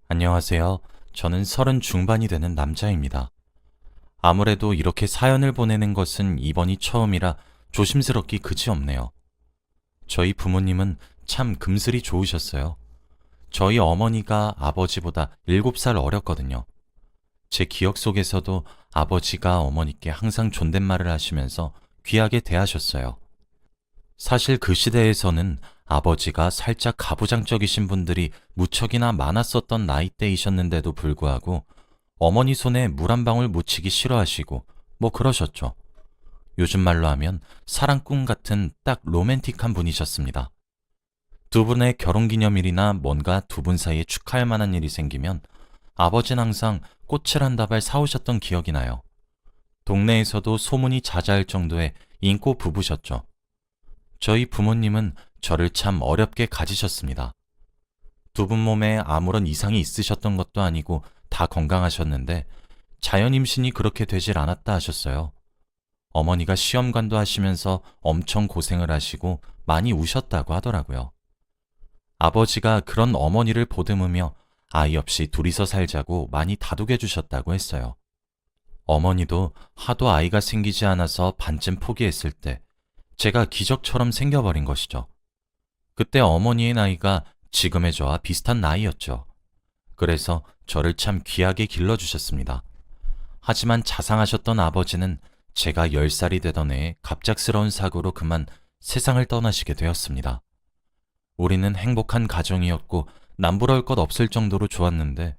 안녕하세요. 저는 30 중반이 되는 남자입니다. 아무래도 이렇게 사연을 보내는 것은 이번이 처음이라 조심스럽기 그지없네요. 저희 부모님은 참 금슬이 좋으셨어요. 저희 어머니가 아버지보다 7살 어렸거든요. 제 기억 속에서도 아버지가 어머니께 항상 존댓말을 하시면서 귀하게 대하셨어요. 사실 그 시대에서는 아버지가 살짝 가부장적이신 분들이 무척이나 많았었던 나이대이셨는데도 불구하고 어머니 손에 물 한 방울 묻히기 싫어하시고 뭐 그러셨죠. 요즘 말로 하면 사랑꾼 같은 딱 로맨틱한 분이셨습니다. 두 분의 결혼기념일이나 뭔가 두 분 사이에 축하할 만한 일이 생기면 아버지는 항상 꽃을 한 다발 사오셨던 기억이 나요. 동네에서도 소문이 자자할 정도의 인고 부부셨죠. 저희 부모님은 저를 참 어렵게 가지셨습니다. 두 분 몸에 아무런 이상이 있으셨던 것도 아니고 다 건강하셨는데 자연 임신이 그렇게 되질 않았다 하셨어요. 어머니가 시험관도 하시면서 엄청 고생을 하시고 많이 우셨다고 하더라고요. 아버지가 그런 어머니를 보듬으며 아이 없이 둘이서 살자고 많이 다독여 주셨다고 했어요. 어머니도 하도 아이가 생기지 않아서 반쯤 포기했을 때 제가 기적처럼 생겨버린 것이죠. 그때 어머니의 나이가 지금의 저와 비슷한 나이였죠. 그래서 저를 참 귀하게 길러주셨습니다. 하지만 자상하셨던 아버지는 제가 10살이 되던 해에 갑작스러운 사고로 그만 세상을 떠나시게 되었습니다. 우리는 행복한 가정이었고 남부러울 것 없을 정도로 좋았는데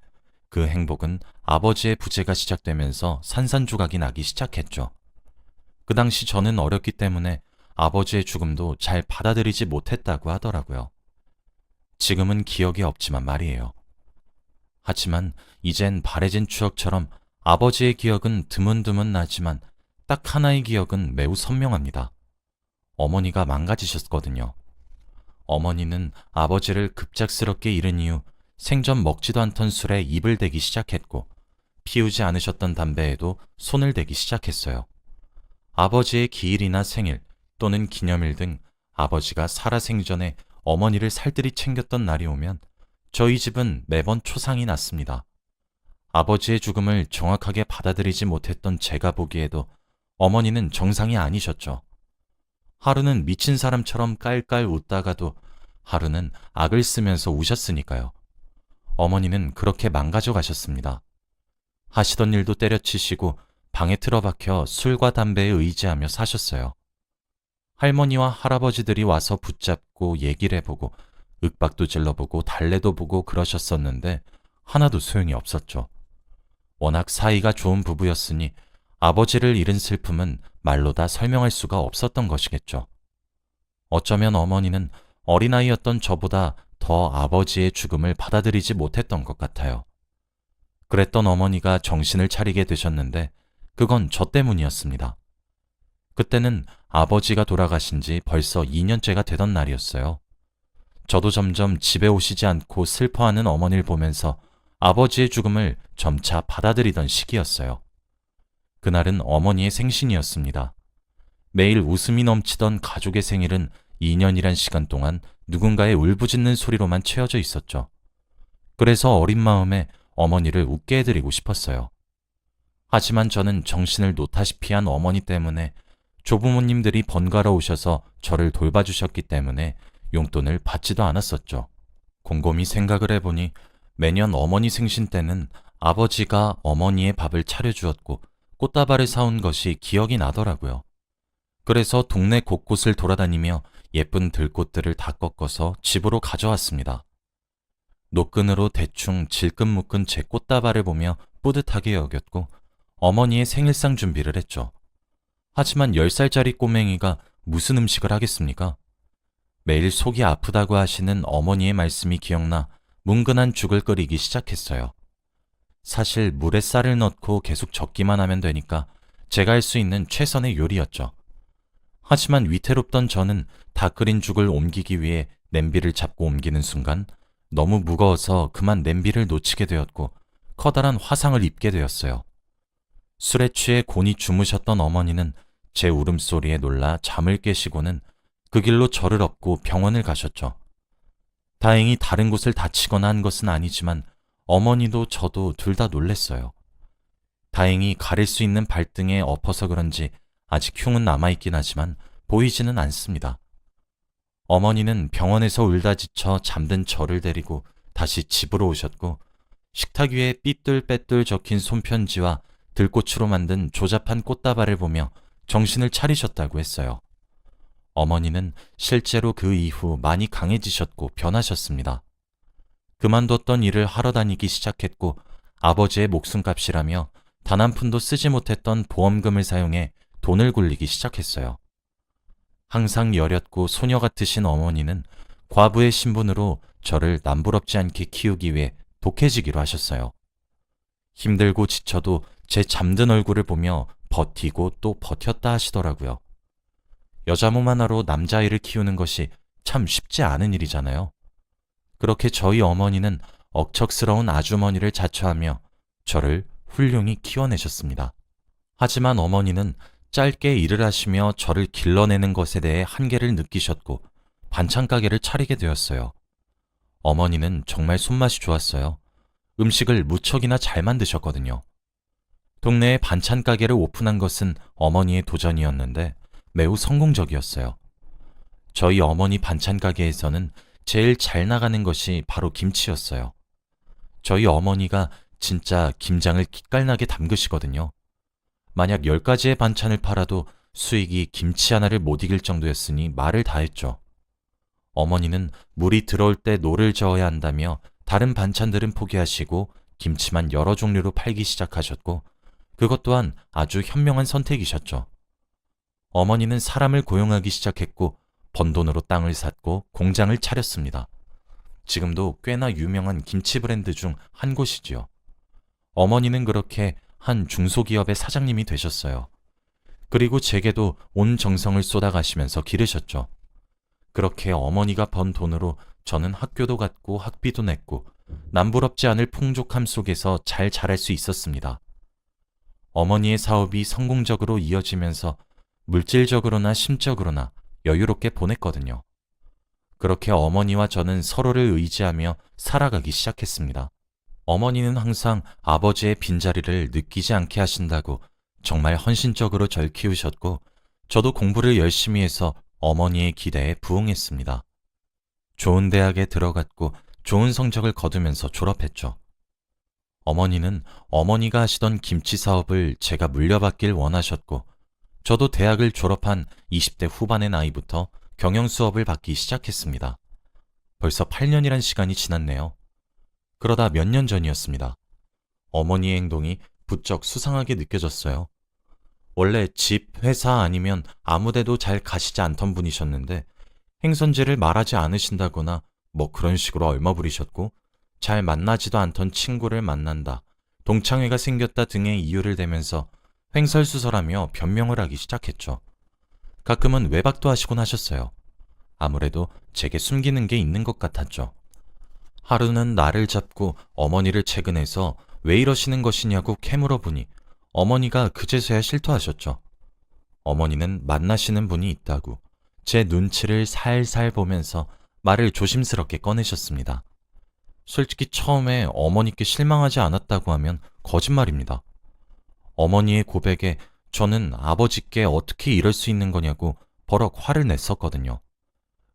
그 행복은 아버지의 부재가 시작되면서 산산조각이 나기 시작했죠. 그 당시 저는 어렸기 때문에 아버지의 죽음도 잘 받아들이지 못했다고 하더라고요. 지금은 기억이 없지만 말이에요. 하지만 이젠 바래진 추억처럼 아버지의 기억은 드문드문 나지만 딱 하나의 기억은 매우 선명합니다. 어머니가 망가지셨거든요. 어머니는 아버지를 급작스럽게 잃은 이후 생전 먹지도 않던 술에 입을 대기 시작했고 피우지 않으셨던 담배에도 손을 대기 시작했어요. 아버지의 기일이나 생일 또는 기념일 등 아버지가 살아생전에 어머니를 살뜰히 챙겼던 날이 오면 저희 집은 매번 초상이 났습니다. 아버지의 죽음을 정확하게 받아들이지 못했던 제가 보기에도 어머니는 정상이 아니셨죠. 하루는 미친 사람처럼 깔깔 웃다가도 하루는 악을 쓰면서 우셨으니까요. 어머니는 그렇게 망가져 가셨습니다. 하시던 일도 때려치시고 방에 틀어박혀 술과 담배에 의지하며 사셨어요. 할머니와 할아버지들이 와서 붙잡고 얘기를 해보고 윽박도 질러보고 달래도 보고 그러셨었는데 하나도 소용이 없었죠. 워낙 사이가 좋은 부부였으니 아버지를 잃은 슬픔은 말로 다 설명할 수가 없었던 것이겠죠. 어쩌면 어머니는 어린아이였던 저보다 더 아버지의 죽음을 받아들이지 못했던 것 같아요. 그랬던 어머니가 정신을 차리게 되셨는데 그건 저 때문이었습니다. 그때는 아버지가 돌아가신 지 벌써 2년째가 되던 날이었어요. 저도 점점 집에 오시지 않고 슬퍼하는 어머니를 보면서 아버지의 죽음을 점차 받아들이던 시기였어요. 그날은 어머니의 생신이었습니다. 매일 웃음이 넘치던 가족의 생일은 2년이란 시간 동안 누군가의 울부짖는 소리로만 채워져 있었죠. 그래서 어린 마음에 어머니를 웃게 해드리고 싶었어요. 하지만 저는 정신을 놓다시피 한 어머니 때문에 조부모님들이 번갈아 오셔서 저를 돌봐주셨기 때문에 용돈을 받지도 않았었죠. 곰곰이 생각을 해보니 매년 어머니 생신 때는 아버지가 어머니의 밥을 차려주었고 꽃다발을 사온 것이 기억이 나더라고요. 그래서 동네 곳곳을 돌아다니며 예쁜 들꽃들을 다 꺾어서 집으로 가져왔습니다. 노끈으로 대충 질끈 묶은 제 꽃다발을 보며 뿌듯하게 여겼고 어머니의 생일상 준비를 했죠. 하지만 10살짜리 꼬맹이가 무슨 음식을 하겠습니까? 매일 속이 아프다고 하시는 어머니의 말씀이 기억나 뭉근한 죽을 끓이기 시작했어요. 사실 물에 쌀을 넣고 계속 젓기만 하면 되니까 제가 할 수 있는 최선의 요리였죠. 하지만 위태롭던 저는 다 끓인 죽을 옮기기 위해 냄비를 잡고 옮기는 순간 너무 무거워서 그만 냄비를 놓치게 되었고 커다란 화상을 입게 되었어요. 술에 취해 곤히 주무셨던 어머니는 제 울음소리에 놀라 잠을 깨시고는 그 길로 저를 업고 병원을 가셨죠. 다행히 다른 곳을 다치거나 한 것은 아니지만 어머니도 저도 둘 다 놀랬어요. 다행히 가릴 수 있는 발등에 엎어서 그런지 아직 흉은 남아있긴 하지만 보이지는 않습니다. 어머니는 병원에서 울다 지쳐 잠든 저를 데리고 다시 집으로 오셨고 식탁 위에 삐뚤빼뚤 적힌 손편지와 들꽃으로 만든 조잡한 꽃다발을 보며 정신을 차리셨다고 했어요. 어머니는 실제로 그 이후 많이 강해지셨고 변하셨습니다. 그만뒀던 일을 하러 다니기 시작했고 아버지의 목숨값이라며 단 한 푼도 쓰지 못했던 보험금을 사용해 돈을 굴리기 시작했어요. 항상 여렸고 소녀 같으신 어머니는 과부의 신분으로 저를 남부럽지 않게 키우기 위해 독해지기로 하셨어요. 힘들고 지쳐도 제 잠든 얼굴을 보며 버티고 또 버텼다 하시더라고요. 여자 몸 하나로 남자아이를 키우는 것이 참 쉽지 않은 일이잖아요. 그렇게 저희 어머니는 억척스러운 아주머니를 자처하며 저를 훌륭히 키워내셨습니다. 하지만 어머니는 짧게 일을 하시며 저를 길러내는 것에 대해 한계를 느끼셨고 반찬 가게를 차리게 되었어요. 어머니는 정말 손맛이 좋았어요. 음식을 무척이나 잘 만드셨거든요. 동네에 반찬 가게를 오픈한 것은 어머니의 도전이었는데 매우 성공적이었어요. 저희 어머니 반찬 가게에서는 제일 잘 나가는 것이 바로 김치였어요. 저희 어머니가 진짜 김장을 기깔나게 담그시거든요. 만약 10가지의 반찬을 팔아도 수익이 김치 하나를 못 이길 정도였으니 말을 다 했죠. 어머니는 물이 들어올 때 노를 저어야 한다며 다른 반찬들은 포기하시고 김치만 여러 종류로 팔기 시작하셨고 그것 또한 아주 현명한 선택이셨죠. 어머니는 사람을 고용하기 시작했고 번 돈으로 땅을 샀고 공장을 차렸습니다. 지금도 꽤나 유명한 김치 브랜드 중 한 곳이지요. 어머니는 그렇게 한 중소기업의 사장님이 되셨어요. 그리고 제게도 온 정성을 쏟아가시면서 기르셨죠. 그렇게 어머니가 번 돈으로 저는 학교도 갔고 학비도 냈고 남부럽지 않을 풍족함 속에서 잘 자랄 수 있었습니다. 어머니의 사업이 성공적으로 이어지면서 물질적으로나 심적으로나 여유롭게 보냈거든요. 그렇게 어머니와 저는 서로를 의지하며 살아가기 시작했습니다. 어머니는 항상 아버지의 빈자리를 느끼지 않게 하신다고 정말 헌신적으로 절 키우셨고 저도 공부를 열심히 해서 어머니의 기대에 부응했습니다. 좋은 대학에 들어갔고 좋은 성적을 거두면서 졸업했죠. 어머니는 어머니가 하시던 김치 사업을 제가 물려받길 원하셨고 저도 대학을 졸업한 20대 후반의 나이부터 경영 수업을 받기 시작했습니다. 벌써 8년이란 시간이 지났네요. 그러다 몇 년 전이었습니다. 어머니의 행동이 부쩍 수상하게 느껴졌어요. 원래 집, 회사 아니면 아무데도 잘 가시지 않던 분이셨는데 행선지를 말하지 않으신다거나 뭐 그런 식으로 얼머부리셨고 잘 만나지도 않던 친구를 만난다, 동창회가 생겼다 등의 이유를 대면서 횡설수설하며 변명을 하기 시작했죠. 가끔은 외박도 하시곤 하셨어요. 아무래도 제게 숨기는 게 있는 것 같았죠. 하루는 나를 잡고 어머니를 채근해서 왜 이러시는 것이냐고 캐물어보니 어머니가 그제서야 실토하셨죠. 어머니는 만나시는 분이 있다고 제 눈치를 살살 보면서 말을 조심스럽게 꺼내셨습니다. 솔직히 처음에 어머니께 실망하지 않았다고 하면 거짓말입니다. 어머니의 고백에 저는 아버지께 어떻게 이럴 수 있는 거냐고 버럭 화를 냈었거든요.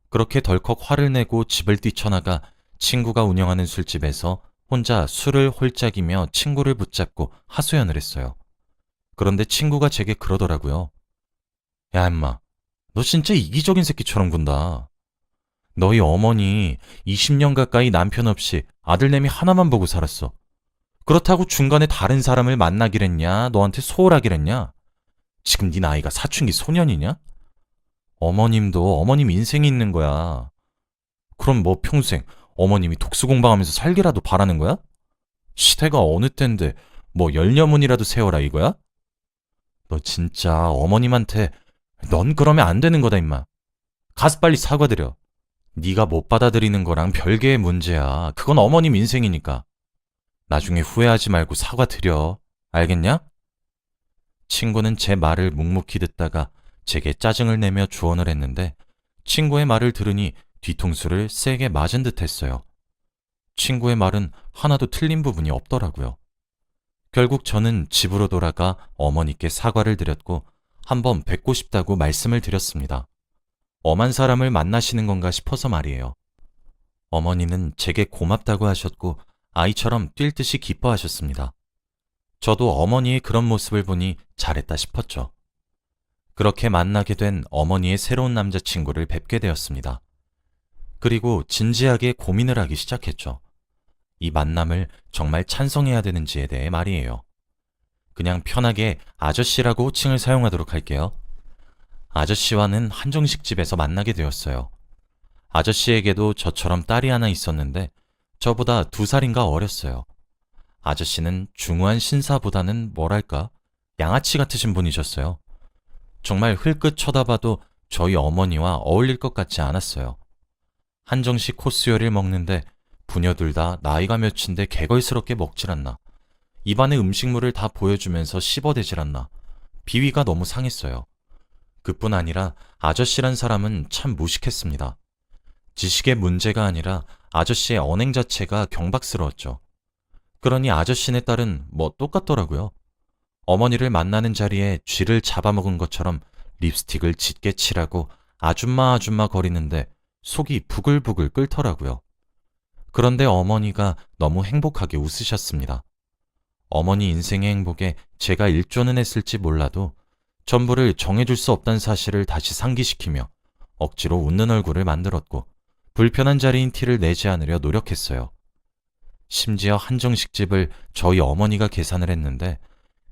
그렇게 덜컥 화를 내고 집을 뛰쳐나가 친구가 운영하는 술집에서 혼자 술을 홀짝이며 친구를 붙잡고 하소연을 했어요. 그런데 친구가 제게 그러더라고요. 야 임마, 너 진짜 이기적인 새끼처럼 군다. 너희 어머니 20년 가까이 남편 없이 아들내미 하나만 보고 살았어. 그렇다고 중간에 다른 사람을 만나기랬냐, 너한테 소홀하기랬냐? 지금 네 나이가 사춘기 소년이냐? 어머님도 어머님 인생이 있는 거야. 그럼 뭐 평생 어머님이 독수공방하면서 살기라도 바라는 거야? 시대가 어느 때인데 뭐 열녀문이라도 세워라 이거야? 너 진짜 어머님한테 넌 그러면 안 되는 거다 임마. 가서 빨리 사과드려. 네가 못 받아들이는 거랑 별개의 문제야. 그건 어머님 인생이니까. 나중에 후회하지 말고 사과드려. 알겠냐? 친구는 제 말을 묵묵히 듣다가 제게 짜증을 내며 조언을 했는데 친구의 말을 들으니 뒤통수를 세게 맞은 듯 했어요. 친구의 말은 하나도 틀린 부분이 없더라고요. 결국 저는 집으로 돌아가 어머니께 사과를 드렸고 한번 뵙고 싶다고 말씀을 드렸습니다. 엄한 사람을 만나시는 건가 싶어서 말이에요. 어머니는 제게 고맙다고 하셨고 아이처럼 뛸 듯이 기뻐하셨습니다. 저도 어머니의 그런 모습을 보니 잘했다 싶었죠. 그렇게 만나게 된 어머니의 새로운 남자친구를 뵙게 되었습니다. 그리고 진지하게 고민을 하기 시작했죠. 이 만남을 정말 찬성해야 되는지에 대해 말이에요. 그냥 편하게 아저씨라고 호칭을 사용하도록 할게요. 아저씨와는 한정식 집에서 만나게 되었어요. 아저씨에게도 저처럼 딸이 하나 있었는데 저보다 2살인가 어렸어요. 아저씨는 중후한 신사보다는 뭐랄까 양아치 같으신 분이셨어요. 정말 흘끗 쳐다봐도 저희 어머니와 어울릴 것 같지 않았어요. 한정식 코스 요리를 먹는데 부녀들 다 나이가 몇인데 개걸스럽게 먹질 않나. 입안에 음식물을 다 보여주면서 씹어대질 않나. 비위가 너무 상했어요. 그뿐 아니라 아저씨란 사람은 참 무식했습니다. 지식의 문제가 아니라 아저씨의 언행 자체가 경박스러웠죠. 그러니 아저씨네 딸은 뭐 똑같더라고요. 어머니를 만나는 자리에 쥐를 잡아먹은 것처럼 립스틱을 짙게 칠하고 아줌마 아줌마 거리는데 속이 부글부글 끓더라고요. 그런데 어머니가 너무 행복하게 웃으셨습니다. 어머니 인생의 행복에 제가 일조는 했을지 몰라도 전부를 정해줄 수 없다는 사실을 다시 상기시키며 억지로 웃는 얼굴을 만들었고 불편한 자리인 티를 내지 않으려 노력했어요. 심지어 한정식 집을 저희 어머니가 계산을 했는데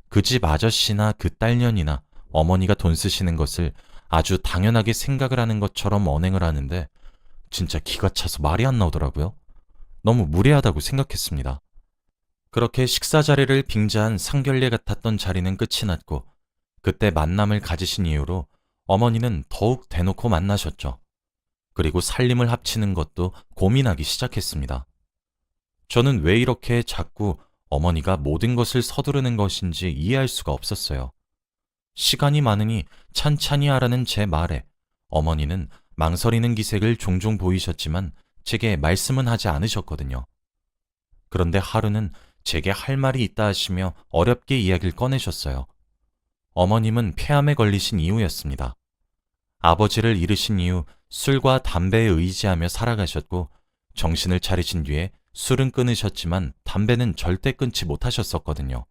그 집 아저씨나 그 딸년이나 어머니가 돈 쓰시는 것을 아주 당연하게 생각을 하는 것처럼 언행을 하는데 진짜 기가 차서 말이 안 나오더라고요. 너무 무례하다고 생각했습니다. 그렇게 식사 자리를 빙자한 상결례 같았던 자리는 끝이 났고 그때 만남을 가지신 이후로 어머니는 더욱 대놓고 만나셨죠. 그리고 살림을 합치는 것도 고민하기 시작했습니다. 저는 왜 이렇게 자꾸 어머니가 모든 것을 서두르는 것인지 이해할 수가 없었어요. 시간이 많으니 찬찬히 하라는 제 말에 어머니는 망설이는 기색을 종종 보이셨지만 제게 말씀은 하지 않으셨거든요. 그런데 하루는 제게 할 말이 있다 하시며 어렵게 이야기를 꺼내셨어요. 어머님은 폐암에 걸리신 이후였습니다. 아버지를 잃으신 이후 술과 담배에 의지하며 살아가셨고 정신을 차리신 뒤에 술은 끊으셨지만 담배는 절대 끊지 못하셨었거든요.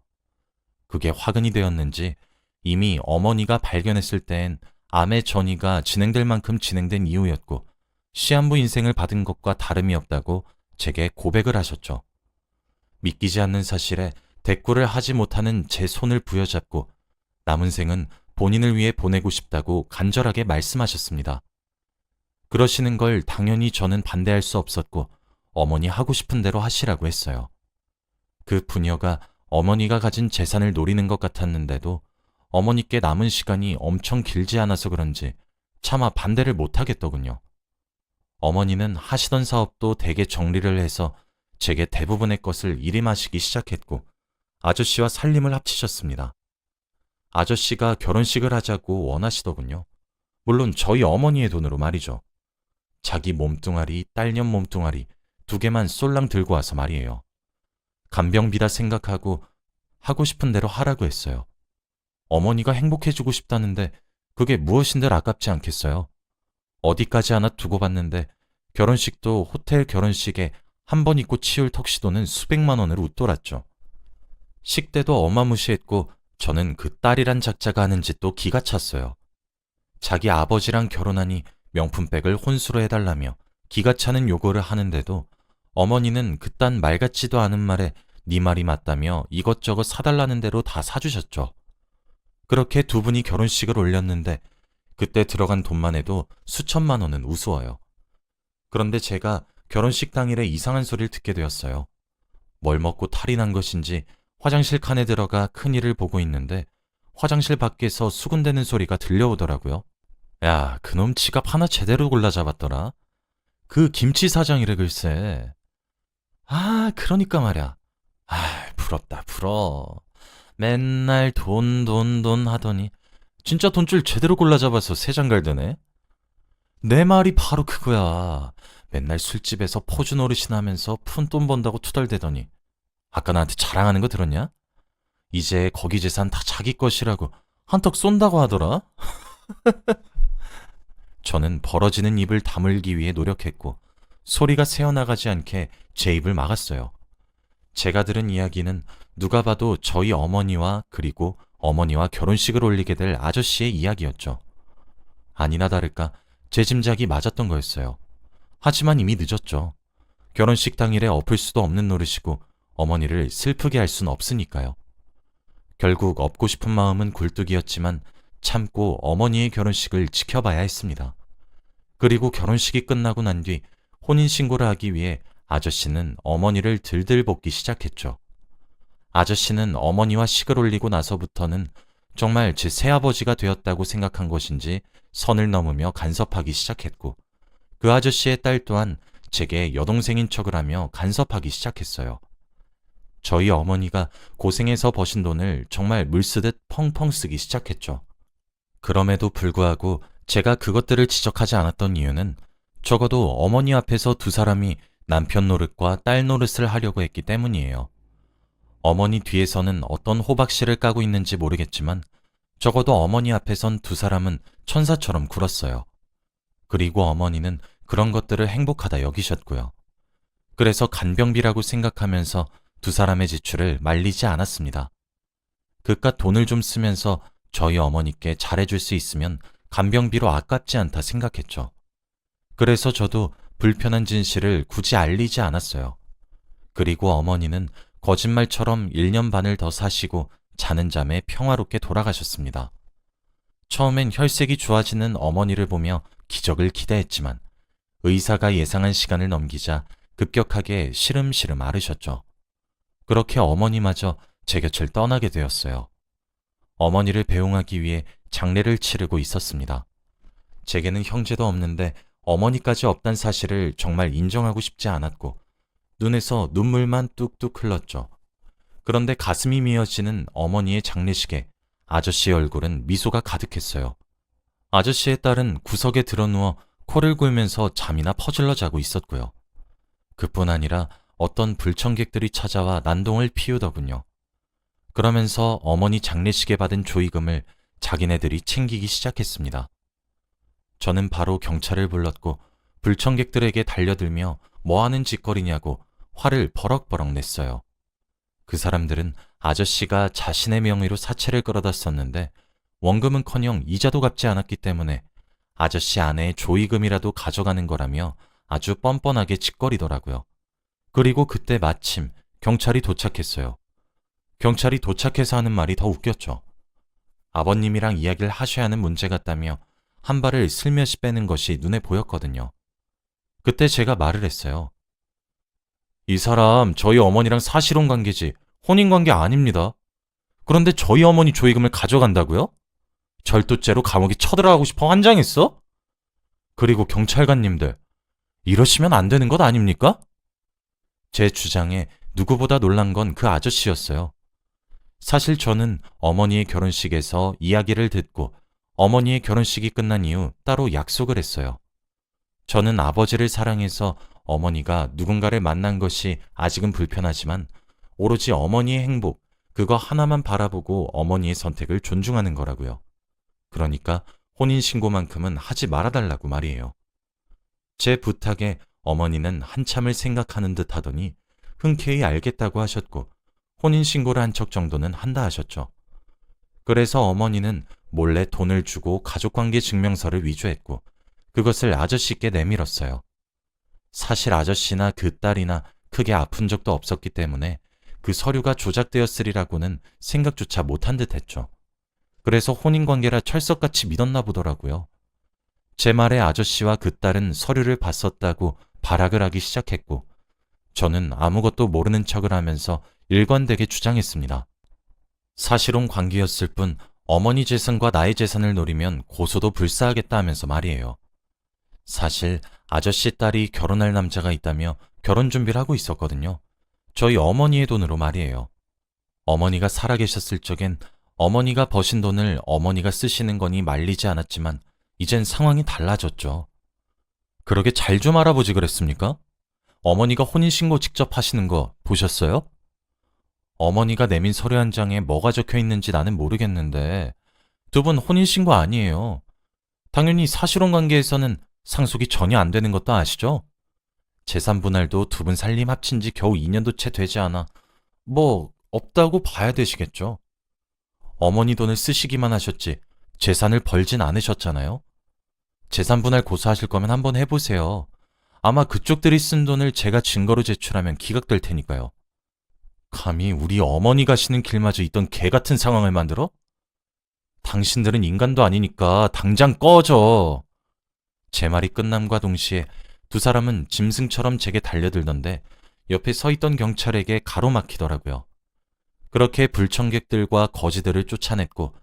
그게 화근이 되었는지 이미 어머니가 발견했을 땐 암의 전이가 진행될 만큼 진행된 이후였고 시한부 인생을 받은 것과 다름이 없다고 제게 고백을 하셨죠. 믿기지 않는 사실에 대꾸를 하지 못하는 제 손을 부여잡고 남은 생은 본인을 위해 보내고 싶다고 간절하게 말씀하셨습니다. 그러시는 걸 당연히 저는 반대할 수 없었고 어머니 하고 싶은 대로 하시라고 했어요. 그 부녀가 어머니가 가진 재산을 노리는 것 같았는데도 어머니께 남은 시간이 엄청 길지 않아서 그런지 차마 반대를 못하겠더군요. 어머니는 하시던 사업도 대개 정리를 해서 제게 대부분의 것을 일임하시기 시작했고 아저씨와 살림을 합치셨습니다. 아저씨가 결혼식을 하자고 원하시더군요. 물론 저희 어머니의 돈으로 말이죠. 자기 몸뚱아리, 딸년 몸뚱아리 2개만 쏠랑 들고 와서 말이에요. 간병비다 생각하고 하고 싶은 대로 하라고 했어요. 어머니가 행복해지고 싶다는데 그게 무엇인들 아깝지 않겠어요? 어디까지 하나 두고 봤는데 결혼식도 호텔 결혼식에 한 번 입고 치울 턱시도는 수백만 원을 웃돌았죠. 식대도 어마무시했고 저는 그 딸이란 작자가 하는 짓도 기가 찼어요. 자기 아버지랑 결혼하니 명품백을 혼수로 해달라며 기가 차는 요구를 하는데도 어머니는 그딴 말 같지도 않은 말에 네 말이 맞다며 이것저것 사달라는 대로 다 사주셨죠. 그렇게 2분이 결혼식을 올렸는데 그때 들어간 돈만 해도 수천만 원은 우스워요. 그런데 제가 결혼식 당일에 이상한 소리를 듣게 되었어요. 뭘 먹고 탈이 난 것인지 화장실 칸에 들어가 큰일을 보고 있는데 화장실 밖에서 수군대는 소리가 들려오더라고요. 야, 그놈 지갑 하나 제대로 골라 잡았더라. 그 김치 사장이래 글쎄. 아, 그러니까 말이야. 아, 부럽다, 부러워. 맨날 돈 하더니 진짜 돈줄 제대로 골라 잡아서 세 장갈 되네. 내 말이 바로 그거야. 맨날 술집에서 포주 노릇이나 하면서 푼돈 번다고 투덜대더니 아까 나한테 자랑하는 거 들었냐? 이제 거기 재산 다 자기 것이라고 한턱 쏜다고 하더라. 저는 벌어지는 입을 다물기 위해 노력했고 소리가 새어나가지 않게 제 입을 막았어요. 제가 들은 이야기는 누가 봐도 저희 어머니와 그리고 어머니와 결혼식을 올리게 될 아저씨의 이야기였죠. 아니나 다를까 제 짐작이 맞았던 거였어요. 하지만 이미 늦었죠. 결혼식 당일에 엎을 수도 없는 노릇이고 어머니를 슬프게 할 순 없으니까요. 결국 엎고 싶은 마음은 굴뚝이었지만 참고 어머니의 결혼식을 지켜봐야 했습니다. 그리고 결혼식이 끝나고 난 뒤 혼인신고를 하기 위해 아저씨는 어머니를 들들 볶기 시작했죠. 아저씨는 어머니와 식을 올리고 나서부터는 정말 제 새아버지가 되었다고 생각한 것인지 선을 넘으며 간섭하기 시작했고 그 아저씨의 딸 또한 제게 여동생인 척을 하며 간섭하기 시작했어요. 저희 어머니가 고생해서 버신 돈을 정말 물 쓰듯 펑펑 쓰기 시작했죠. 그럼에도 불구하고 제가 그것들을 지적하지 않았던 이유는 적어도 어머니 앞에서 두 사람이 남편 노릇과 딸 노릇을 하려고 했기 때문이에요. 어머니 뒤에서는 어떤 호박씨를 까고 있는지 모르겠지만 적어도 어머니 앞에선 두 사람은 천사처럼 굴었어요. 그리고 어머니는 그런 것들을 행복하다 여기셨고요. 그래서 간병비라고 생각하면서 두 사람의 지출을 말리지 않았습니다. 그깟 돈을 좀 쓰면서 저희 어머니께 잘해줄 수 있으면 간병비로 아깝지 않다 생각했죠. 그래서 저도 불편한 진실을 굳이 알리지 않았어요. 그리고 어머니는 거짓말처럼 1년 반을 더 사시고 자는 잠에 평화롭게 돌아가셨습니다. 처음엔 혈색이 좋아지는 어머니를 보며 기적을 기대했지만 의사가 예상한 시간을 넘기자 급격하게 시름시름 앓으셨죠. 그렇게 어머니마저 제 곁을 떠나게 되었어요. 어머니를 배웅하기 위해 장례를 치르고 있었습니다. 제게는 형제도 없는데 어머니까지 없단 사실을 정말 인정하고 싶지 않았고 눈에서 눈물만 뚝뚝 흘렀죠. 그런데 가슴이 미어지는 어머니의 장례식에 아저씨의 얼굴은 미소가 가득했어요. 아저씨의 딸은 구석에 드러누워 코를 골면서 잠이나 퍼질러 자고 있었고요. 그뿐 아니라 어떤 불청객들이 찾아와 난동을 피우더군요. 그러면서 어머니 장례식에 받은 조의금을 자기네들이 챙기기 시작했습니다. 저는 바로 경찰을 불렀고 불청객들에게 달려들며 뭐하는 짓거리냐고 화를 버럭버럭 냈어요. 그 사람들은 아저씨가 자신의 명의로 사채를 끌어다 썼는데 원금은커녕 이자도 갚지 않았기 때문에 아저씨 아내의 조의금이라도 가져가는 거라며 아주 뻔뻔하게 짓거리더라고요. 그리고 그때 마침 경찰이 도착했어요. 경찰이 도착해서 하는 말이 더 웃겼죠. 아버님이랑 이야기를 하셔야 하는 문제 같다며 한 발을 슬며시 빼는 것이 눈에 보였거든요. 그때 제가 말을 했어요. 이 사람 저희 어머니랑 사실혼 관계지 혼인관계 아닙니다. 그런데 저희 어머니 조의금을 가져간다고요? 절도죄로 감옥에 쳐들어가고 싶어 환장했어? 그리고 경찰관님들, 이러시면 안 되는 것 아닙니까? 제 주장에 누구보다 놀란 건 그 아저씨였어요. 사실 저는 어머니의 결혼식에서 이야기를 듣고 어머니의 결혼식이 끝난 이후 따로 약속을 했어요. 저는 아버지를 사랑해서 어머니가 누군가를 만난 것이 아직은 불편하지만 오로지 어머니의 행복, 그거 하나만 바라보고 어머니의 선택을 존중하는 거라고요. 그러니까 혼인신고만큼은 하지 말아달라고 말이에요. 제 부탁에 어머니는 한참을 생각하는 듯 하더니 흔쾌히 알겠다고 하셨고 혼인신고를 한 척 정도는 한다 하셨죠. 그래서 어머니는 몰래 돈을 주고 가족관계 증명서를 위조했고 그것을 아저씨께 내밀었어요. 사실 아저씨나 그 딸이나 크게 아픈 적도 없었기 때문에 그 서류가 조작되었으리라고는 생각조차 못한 듯 했죠. 그래서 혼인관계라 철석같이 믿었나 보더라고요. 제 말에 아저씨와 그 딸은 서류를 봤었다고 발악을 하기 시작했고 저는 아무것도 모르는 척을 하면서 일관되게 주장했습니다. 사실혼 관계였을 뿐 어머니 재산과 나의 재산을 노리면 고소도 불사하겠다 하면서 말이에요. 사실 아저씨 딸이 결혼할 남자가 있다며 결혼 준비를 하고 있었거든요. 저희 어머니의 돈으로 말이에요. 어머니가 살아계셨을 적엔 어머니가 버신 돈을 어머니가 쓰시는 거니 말리지 않았지만 이젠 상황이 달라졌죠. 그러게 잘 좀 알아보지 그랬습니까? 어머니가 혼인신고 직접 하시는 거 보셨어요? 어머니가 내민 서류 한 장에 뭐가 적혀 있는지 나는 모르겠는데 두 분 혼인신고 아니에요. 당연히 사실혼 관계에서는 상속이 전혀 안 되는 것도 아시죠? 재산 분할도 두 분 살림 합친 지 겨우 2년도 채 되지 않아 뭐 없다고 봐야 되시겠죠. 어머니 돈을 쓰시기만 하셨지 재산을 벌진 않으셨잖아요. 재산 분할 고소하실 거면 한번 해보세요. 아마 그쪽들이 쓴 돈을 제가 증거로 제출하면 기각될 테니까요. 감히 우리 어머니가 가시는 길마저 있던 개 같은 상황을 만들어? 당신들은 인간도 아니니까 당장 꺼져. 제 말이 끝남과 동시에 두 사람은 짐승처럼 제게 달려들던데 옆에 서 있던 경찰에게 가로막히더라고요. 그렇게 불청객들과 거지들을 쫓아냈고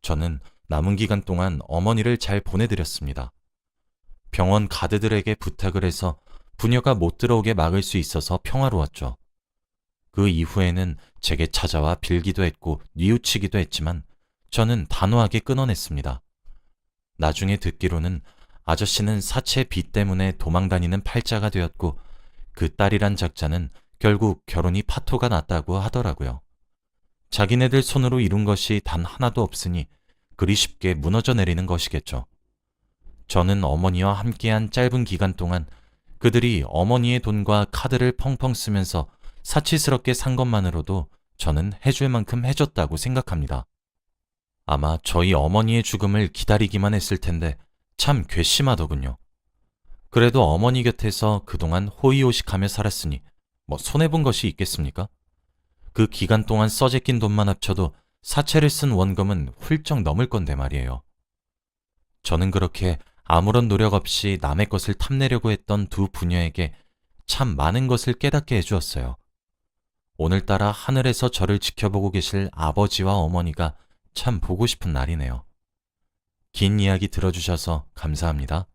저는 남은 기간 동안 어머니를 잘 보내드렸습니다. 병원 가드들에게 부탁을 해서 부녀가 못 들어오게 막을 수 있어서 평화로웠죠. 그 이후에는 제게 찾아와 빌기도 했고 뉘우치기도 했지만 저는 단호하게 끊어냈습니다. 나중에 듣기로는 아저씨는 사채 빚 때문에 도망다니는 팔자가 되었고 그 딸이란 작자는 결국 결혼이 파토가 났다고 하더라고요. 자기네들 손으로 이룬 것이 단 하나도 없으니 그리 쉽게 무너져 내리는 것이겠죠. 저는 어머니와 함께한 짧은 기간 동안 그들이 어머니의 돈과 카드를 펑펑 쓰면서 사치스럽게 산 것만으로도 저는 해줄 만큼 해줬다고 생각합니다. 아마 저희 어머니의 죽음을 기다리기만 했을 텐데 참 괘씸하더군요. 그래도 어머니 곁에서 그동안 호의호식하며 살았으니 뭐 손해본 것이 있겠습니까? 그 기간 동안 써제낀 돈만 합쳐도 사채를 쓴 원금은 훌쩍 넘을 건데 말이에요. 저는 그렇게 아무런 노력 없이 남의 것을 탐내려고 했던 두 부녀에게 참 많은 것을 깨닫게 해주었어요. 오늘따라 하늘에서 저를 지켜보고 계실 아버지와 어머니가 참 보고 싶은 날이네요. 긴 이야기 들어주셔서 감사합니다.